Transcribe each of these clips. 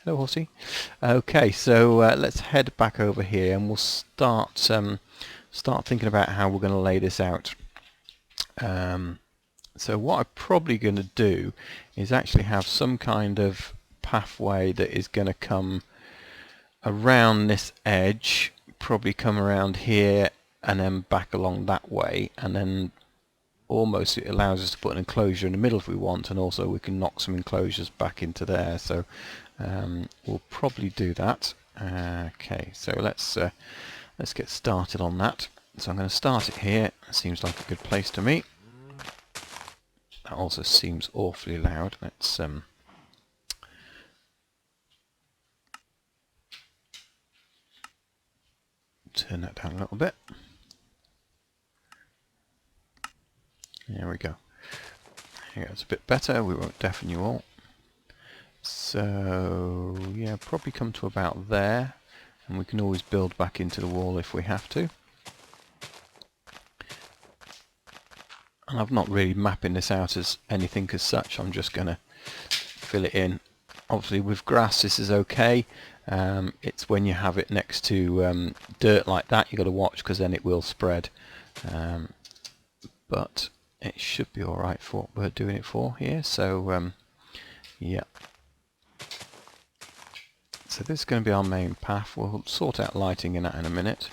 Hello, horsey. Okay, so let's head back over here and we'll start thinking about how we're going to lay this out. So what I'm probably going to do is actually have some kind of pathway that is going to come around this edge, probably come around here and then back along that way, and then almost it allows us to put an enclosure in the middle if we want, and also we can knock some enclosures back into there. So we'll probably do that. Okay, so let's get started on that. So I'm going to start it here. It seems like a good place to me. That also seems awfully loud. Let's turn that down a little bit. There we go. Here it's a bit better. We won't deafen you all. So yeah, probably come to about there, and we can always build back into the wall if we have to. And I'm not really mapping this out as anything as such. I'm just going to fill it in. Obviously with grass this is okay. It's when you have it next to dirt like that you've got to watch, because then it will spread. But it should be alright for what we're doing it for here. So yeah. So this is going to be our main path. We'll sort out lighting in that in a minute.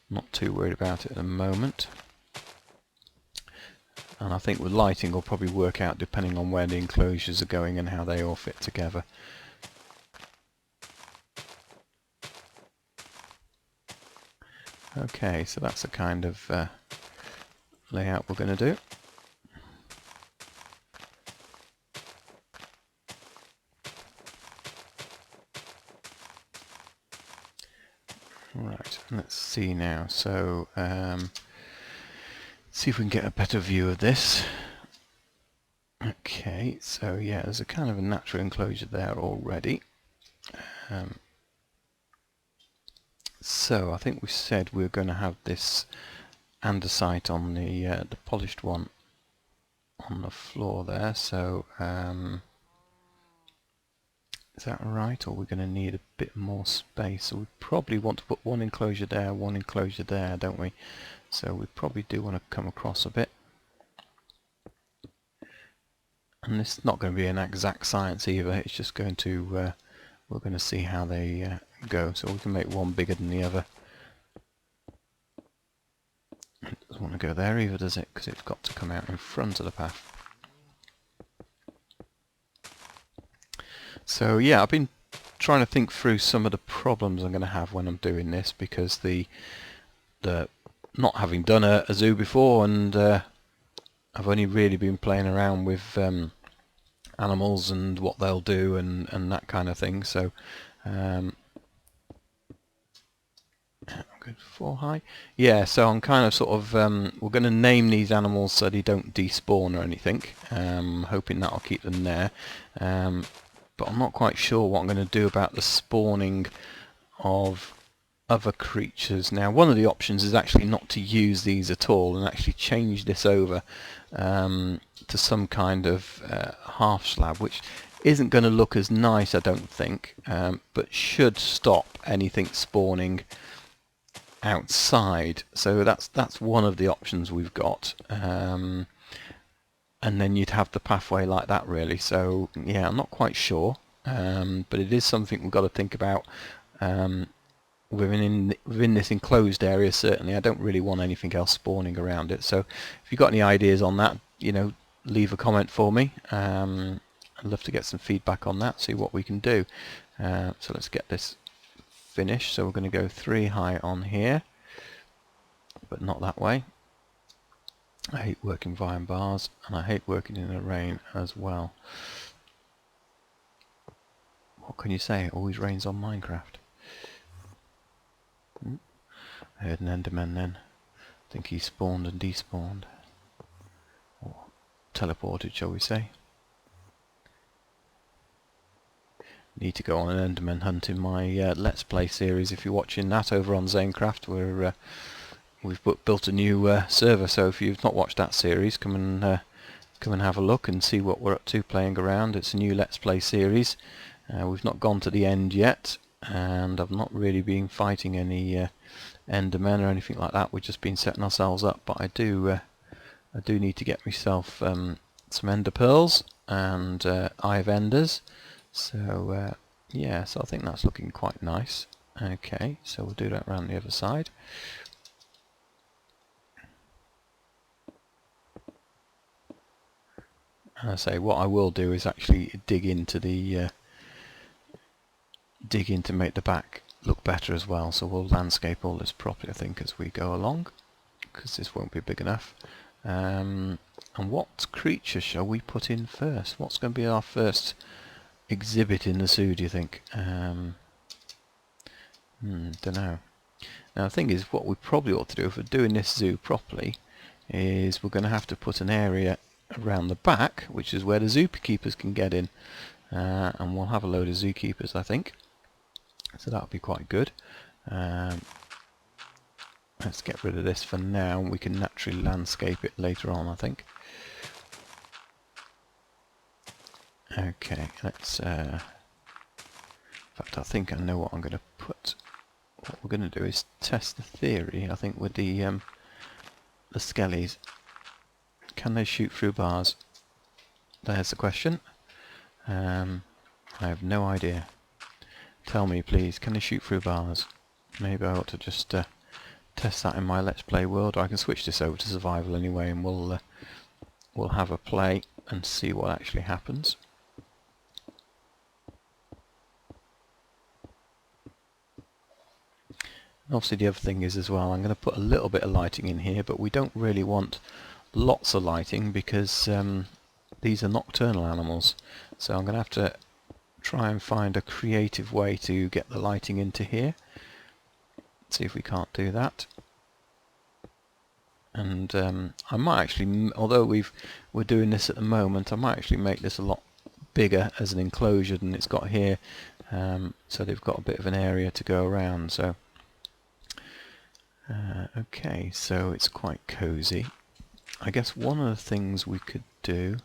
Not too worried about it at the moment. And I think with lighting will probably work out depending on where the enclosures are going and how they all fit together. Okay, so that's the kind of layout we're going to do. Right, let's see now. So see if we can get a better view of this. Okay, so yeah, there's a kind of a natural enclosure there already. So I think we said we were going to have this andesite on the polished one on the floor there. So is that right, or we're going to need a bit more space? So we probably want to put one enclosure there, don't we? So we probably do want to come across a bit. And this is not going to be an exact science either. It's just going to we're going to see how they go. So we can make one bigger than the other. It doesn't want to go there either, does it? Because it's got to come out in front of the path. So yeah, I've been trying to think through some of the problems I'm going to have when I'm doing this, because the not having done a zoo before, and I've only really been playing around with animals and what they'll do and that kind of thing. So good, 4 high. Yeah, so I'm kind of sort of we're going to name these animals so they don't despawn or anything. Hoping that'll keep them there. But I'm not quite sure what I'm going to do about the spawning of other creatures. Now, one of the options is actually not to use these at all and actually change this over to some kind of half slab, which isn't going to look as nice, I don't think, but should stop anything spawning outside. So that's one of the options we've got. And then you'd have the pathway like that, really. So yeah, I'm not quite sure, but it is something we've got to think about within this enclosed area. Certainly, I don't really want anything else spawning around it. So if you've got any ideas on that, you know, leave a comment for me. I'd love to get some feedback on that, see what we can do. So let's get this finished. So we're going to go 3 high on here, but not that way. I hate working via bars, and I hate working in the rain as well. What can you say? It always rains on Minecraft. I heard an Enderman then. I think he spawned and despawned. Or teleported, shall we say. Need to go on an Enderman hunt in my Let's Play series. If you're watching that over on ZaneCraft, we've built a new server, so if you've not watched that series, come and have a look and see what we're up to playing around. It's a new Let's Play series. We've not gone to the end yet, and I've not really been fighting any endermen or anything like that. We've just been setting ourselves up, but I do need to get myself some ender pearls and eye of enders. So yeah, so I think that's looking quite nice. Okay, so we'll do that around the other side. And I say what I will do is actually dig into make the back look better as well. So we'll landscape all this properly, I think, as we go along, because this won't be big enough. And what creature shall we put in first? What's going to be our first exhibit in the zoo, do you think? Don't know. Now the thing is, what we probably ought to do if we're doing this zoo properly is we're going to have to put an area around the back, which is where the zookeepers can get in, and we'll have a load of zookeepers, I think, so that'll be quite good. Let's get rid of this for now, and we can naturally landscape it later on, I think. Okay, let's in fact, I think I know what I'm going to put. What we're going to do is test the theory, I think, with the skellies. Can they shoot through bars? There's the question. I have no idea. Tell me, please, can they shoot through bars? Maybe I ought to just test that in my Let's Play world. Or I can switch this over to survival anyway, and we'll have a play and see what actually happens. Obviously the other thing is as well, I'm going to put a little bit of lighting in here, but we don't really want lots of lighting because these are nocturnal animals. So I'm going to have to try and find a creative way to get the lighting into here. See if we can't do that. And I might actually, although we're doing this at the moment, I might actually make this a lot bigger as an enclosure than it's got here, so they've got a bit of an area to go around. So okay, so it's quite cozy. I guess one of the things we could do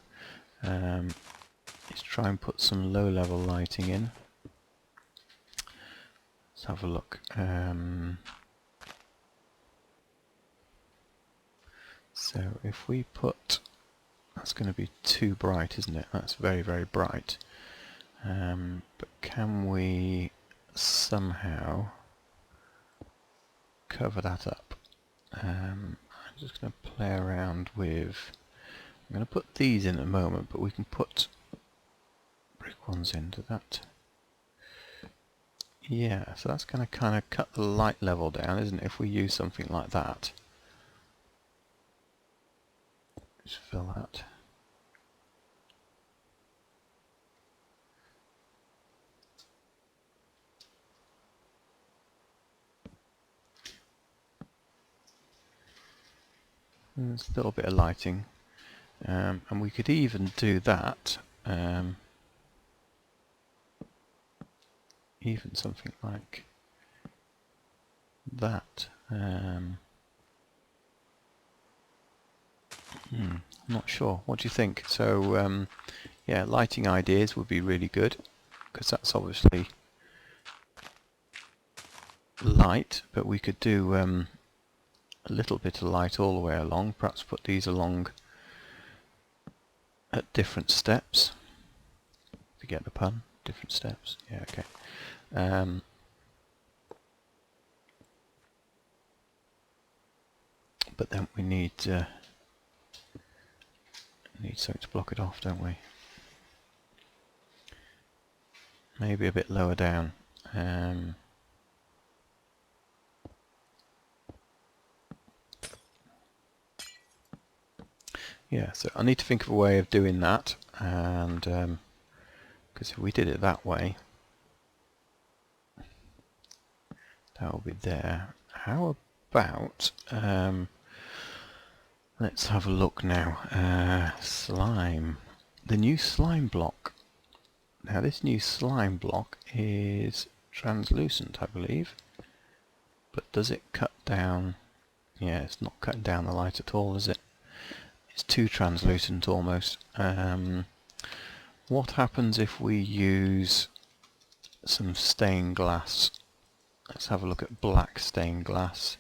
is try and put some low-level lighting in. Let's have a look. So if we put, that's going to be too bright, isn't it? That's very, very bright. But can we somehow cover that up? I'm just going to play around with, I'm going to put these in at the moment, but we can put brick ones into that. Yeah, so that's going to kind of cut the light level down, isn't it, if we use something like that. Just fill that. There's a little bit of lighting, and we could even do that, even something like that. I'm not sure. What do you think? So yeah, lighting ideas would be really good, because that's obviously light, but we could do a little bit of light all the way along. Perhaps put these along at different steps. If you get the pun, different steps. Yeah, okay. But then we need something to block it off, don't we? Maybe a bit lower down. Yeah, so I need to think of a way of doing that, and because if we did it that way, that will be there. How about let's have a look now. Slime. The new slime block. Now this new slime block is translucent, I believe. But does it cut down? Yeah, it's not cutting down the light at all, is it? It's too translucent almost. What happens if we use some stained glass. Let's have a look at black stained glass,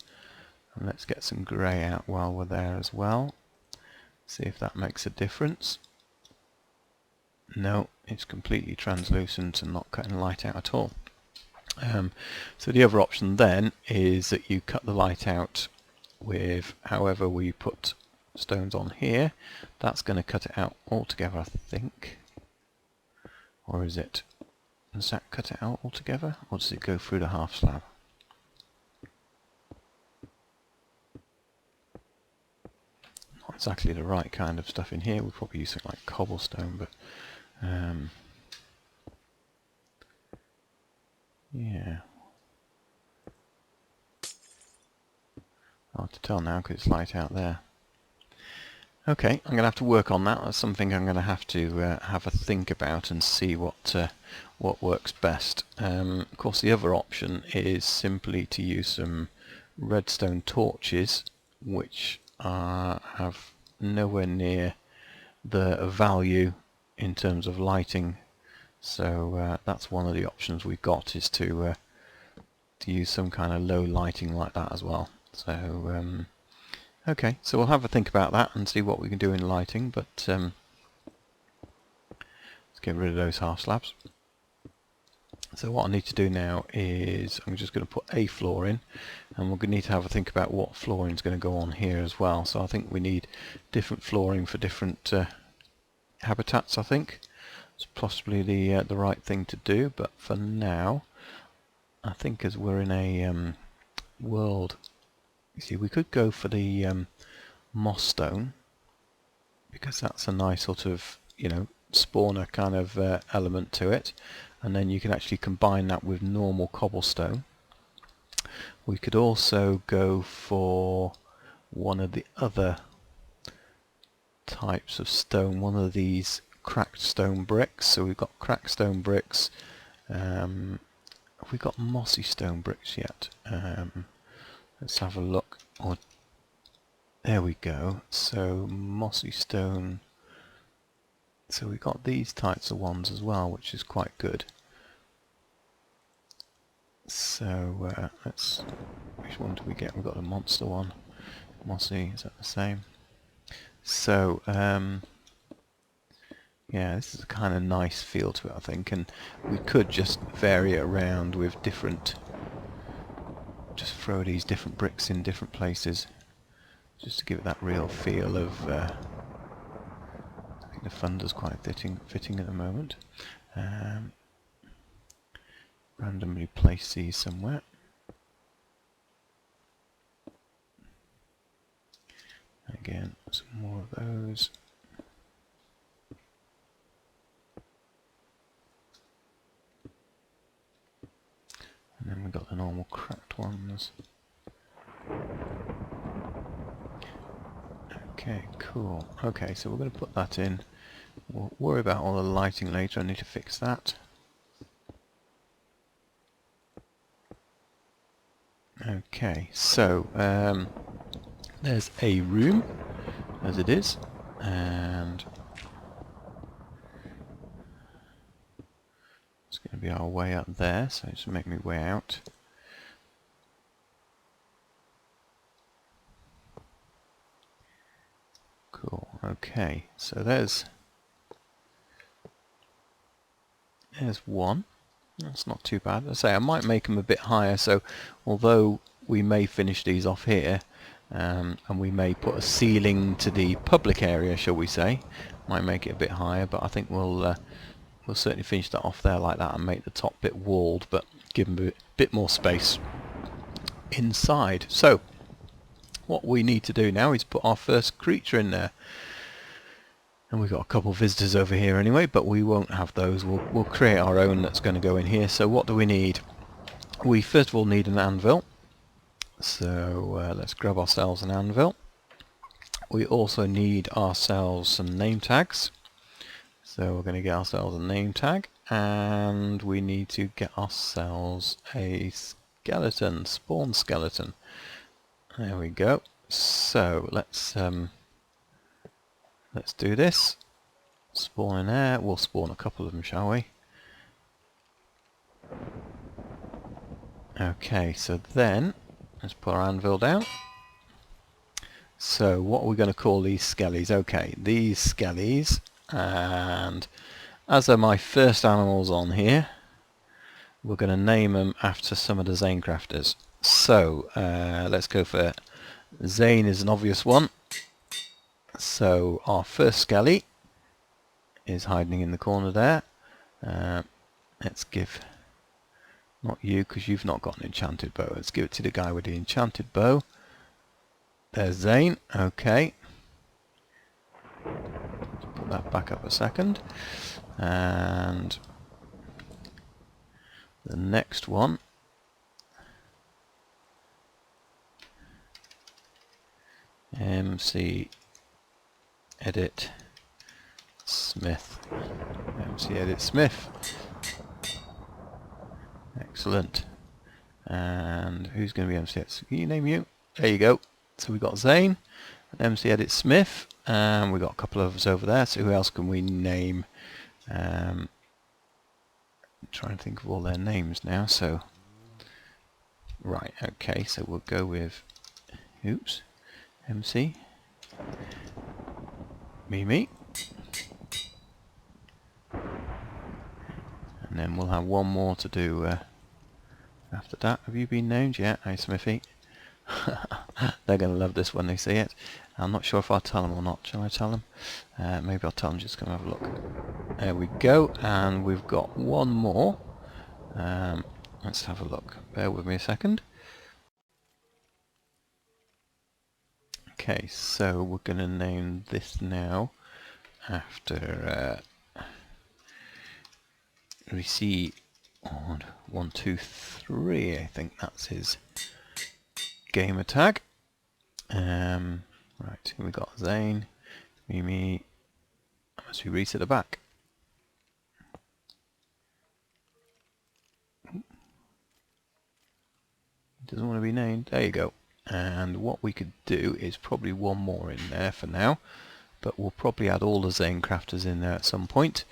and let's get some grey out while we're there as well. See if that makes a difference. No, it's completely translucent and not cutting light out at all. So the other option then is that you cut the light out with however we put stones on here. That's going to cut it out altogether, I think. Or is it? Does that cut it out altogether? Or does it go through the half slab? Not exactly the right kind of stuff in here. We'll probably use something like cobblestone, but yeah. Hard to tell now because it's light out there. Okay, I'm going to have to work on that. That's something I'm going to have a think about and see what works best. Of course, the other option is simply to use some redstone torches, which have nowhere near the value in terms of lighting. So that's one of the options we've got, is to use some kind of low lighting like that as well. So okay, so we'll have a think about that and see what we can do in lighting, but let's get rid of those half slabs. So what I need to do now is I'm just going to put a floor in, and we're going to need to have a think about what flooring is going to go on here as well. So I think we need different flooring for different habitats. I think it's possibly the right thing to do, but for now I think as we're in a world, you see, we could go for the moss stone, because that's a nice sort of, you know, spawner kind of element to it, and then you can actually combine that with normal cobblestone. We could also go for one of the other types of stone, one of these cracked stone bricks. So we've got cracked stone bricks. Have we got mossy stone bricks yet? Let's have a look. Oh, there we go. So mossy stone. So we've got these types of ones as well, which is quite good. So let's. Which one do we get? We've got the monster one. Mossy, is that the same? So yeah, this is a kind of nice feel to it, I think, and we could just vary it around with different. Just throw these different bricks in different places, just to give it that real feel of. I think the funder's quite fitting at the moment. Randomly place these somewhere. Again, some more of those. And then we've got the normal cracked ones. Okay, cool. Okay, so we're going to put that in. We'll worry about all the lighting later. I need to fix that. Okay, so there's a room, as it is, and it's going to be our way up there, so just make me way out. Cool, okay, so there's one. That's not too bad. As I say, I might make them a bit higher, so although we may finish these off here, and we may put a ceiling to the public area, shall we say, might make it a bit higher, but I think we'll certainly finish that off there like that and make the top bit walled, but give them a bit more space inside. So what we need to do now is put our first creature in there. And we've got a couple of visitors over here anyway, but we won't have those. We'll create our own that's going to go in here. So what do we need? We first of all need an anvil. So let's grab ourselves an anvil. We also need ourselves some name tags. So we're going to get ourselves a name tag, and we need to get ourselves a skeleton, spawn skeleton. There we go. So let's do this. Spawn in there. We'll spawn a couple of them, shall we? Okay, so then let's put our anvil down. So what are we going to call these skellies? Okay, these skellies, and as they're my first animals on here, we're going to name them after some of the ZaneCrafters. So let's go for Zane is an obvious one. So our first skelly is hiding in the corner there. Let's give, not you because you've not got an enchanted bow, let's give it to the guy with the enchanted bow. There's Zane. Okay. Put that back up a second. And the next one MC Edit Smith. MC Edit Smith. Excellent. And who's going to be MC Edit? Can you name you? There you go. So we've got Zane, MC Edit Smith, and we've got a couple of us over there. So who else can we name? I'm trying to think of all their names now. So right, okay. So we'll go with MC, Mimi, and then we'll have one more to do after that. Have you been named yet? Hey, Smithy. They're going to love this when they see it. I'm not sure if I'll tell them or not. Shall I tell them? Maybe I'll tell them just come have a look. There we go, and we've got one more. Let's have a look. Bear with me a second. Okay, so we're going to name this now after we see on 1, 2, 3. I think that's his gamer tag. Right, we got Zane, Mimi. Must we reset the back? Doesn't want to be named. There you go. And what we could do is probably one more in there for now, but we'll probably add all the ZaneCrafters in there at some point.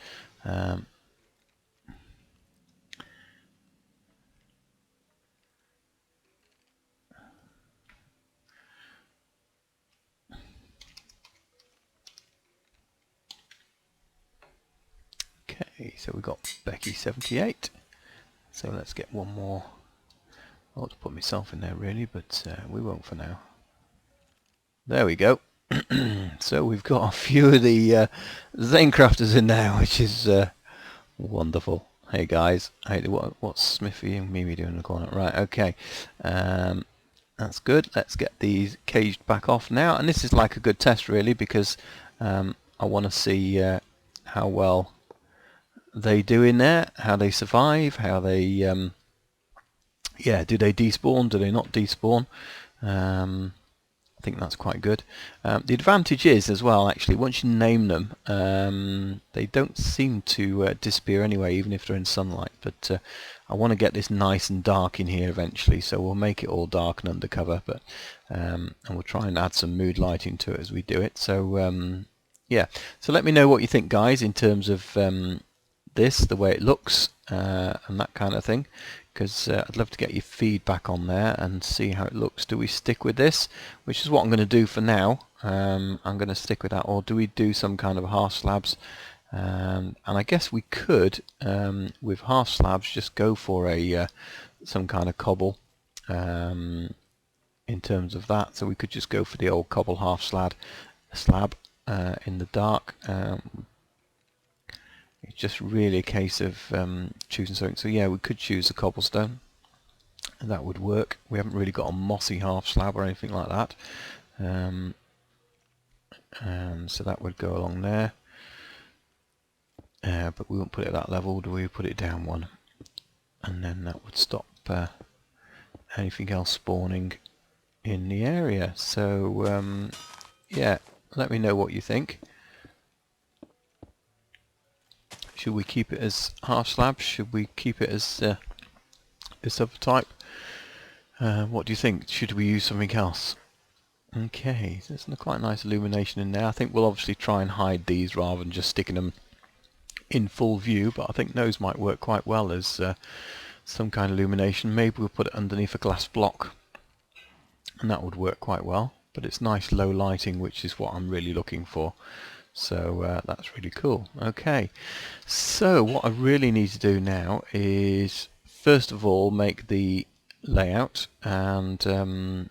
Okay, so we've got Becky78. So let's get one more. I ought to put myself in there really, but we won't for now. There we go. So we've got a few of the ZaneCrafters in there, which is wonderful. Hey guys, hey, what's Smithy and Mimi doing in the corner? Right, okay. That's good. Let's get these caged back off now. And this is like a good test really, because I want to see how well they do in there, how they survive, how they yeah, do they despawn, do they not despawn? I think that's quite good. The advantage is as well, actually, once you name them, they don't seem to disappear anyway, even if they're in sunlight. But I want to get this nice and dark in here eventually, so we'll make it all dark and undercover. But and we'll try and add some mood lighting to it as we do it. So yeah, so let me know what you think, guys, in terms of this, the way it looks, and that kind of thing. Because I'd love to get your feedback on there and see how it looks. Do we stick with this, which is what I'm going to do for now? I'm going to stick with that, or do we do some kind of half slabs? And I guess we could, with half slabs, just go for a some kind of cobble in terms of that. So we could just go for the old cobble half slab in the dark. It's just really a case of choosing something. So yeah, we could choose a cobblestone, and that would work. We haven't really got a mossy half slab or anything like that, and so that would go along there. But we won't put it at that level, do we? Put it down one, and then that would stop anything else spawning in the area. So yeah, let me know what you think. Should we keep it as half slabs? Should we keep it as this other type? What do you think? Should we use something else? Okay, so there's quite a nice illumination in there. I think we'll obviously try and hide these rather than just sticking them in full view, but I think those might work quite well as some kind of illumination. Maybe we'll put it underneath a glass block, and that would work quite well. But it's nice low lighting, which is what I'm really looking for. So that's really cool. Okay, so what I really need to do now is first of all make the layout and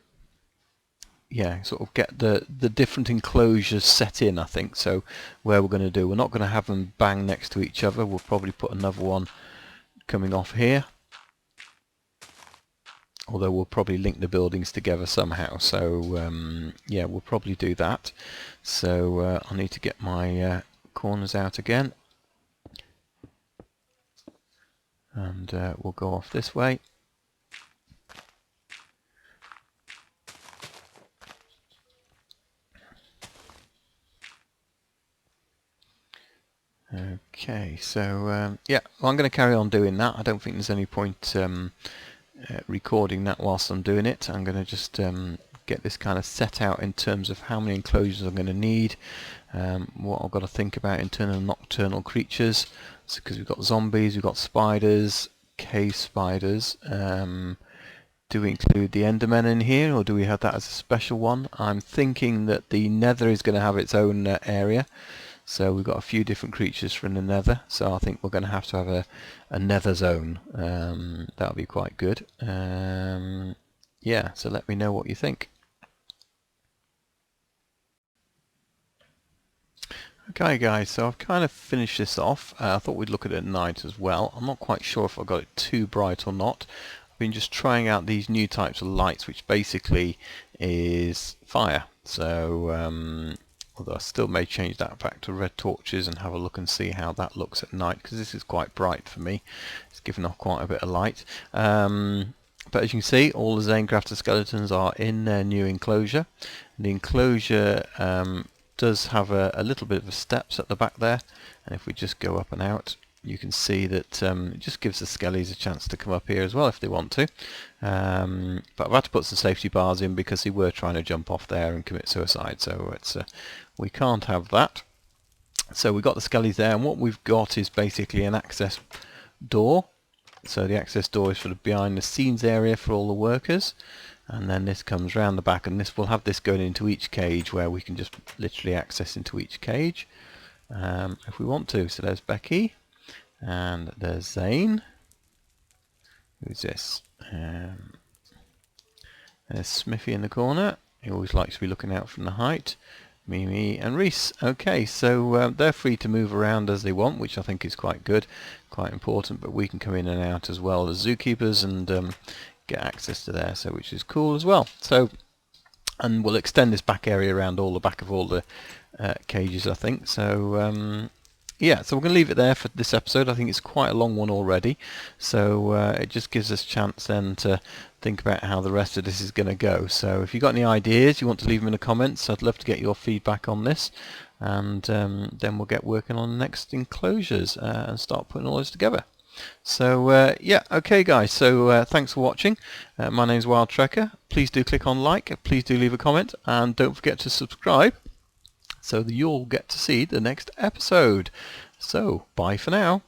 yeah, sort of get the different enclosures set in, I think. So where we're going to do, we're not going to have them bang next to each other. We'll probably put another one coming off here, although we'll probably link the buildings together somehow. So yeah, we'll probably do that. So I need to get my corners out again, and we'll go off this way. Okay, so yeah, well, I'm going to carry on doing that. I don't think there's any point recording that whilst I'm doing it. I'm going to just get this kind of set out in terms of how many enclosures I'm going to need, what I've got to think about in terms of nocturnal creatures, because we've got zombies, we've got spiders, cave spiders. Do we include the Endermen in here, or do we have that as a special one? I'm thinking that the Nether is going to have its own area. So we've got a few different creatures from the Nether, so I think we're going to have a Nether zone. That'll be quite good. Yeah, so let me know what you think. Okay guys, so I've kind of finished this off. I thought we'd look at it at night as well. I'm not quite sure if I got it too bright or not. I've been just trying out these new types of lights, which basically is fire. So although I still may change that back to red torches and have a look and see how that looks at night, because this is quite bright for me. It's giving off quite a bit of light. But as you can see, all the ZaneCrafters skeletons are in their new enclosure. The enclosure does have a little bit of a steps at the back there, and if we just go up and out, you can see that it just gives the skellies a chance to come up here as well if they want to. But I've had to put some safety bars in because they were trying to jump off there and commit suicide, so it's we can't have that. So we've got the skellies there, and what we've got is basically an access door. So the access door is sort of behind the scenes area for all the workers, and then this comes round the back, and this will have this going into each cage where we can just literally access into each cage if we want to. So there's Becky, and there's Zane. Who's this? There's Smithy in the corner. He always likes to be looking out from the height. Mimi and Reese. Okay, so they're free to move around as they want, which I think is quite good, quite important, but we can come in and out as well as zookeepers and get access to there, so which is cool as well. So, and we'll extend this back area around all the back of all the cages, I think. So yeah, so we're going to leave it there for this episode. I think it's quite a long one already, so it just gives us a chance then to think about how the rest of this is going to go. So if you've got any ideas, you want to leave them in the comments. I'd love to get your feedback on this, and then we'll get working on the next enclosures and start putting all this together. So yeah, okay guys, so thanks for watching. My name's Wild Trekker. Please do click on like, please do leave a comment, and don't forget to subscribe so that you'll get to see the next episode. So bye for now.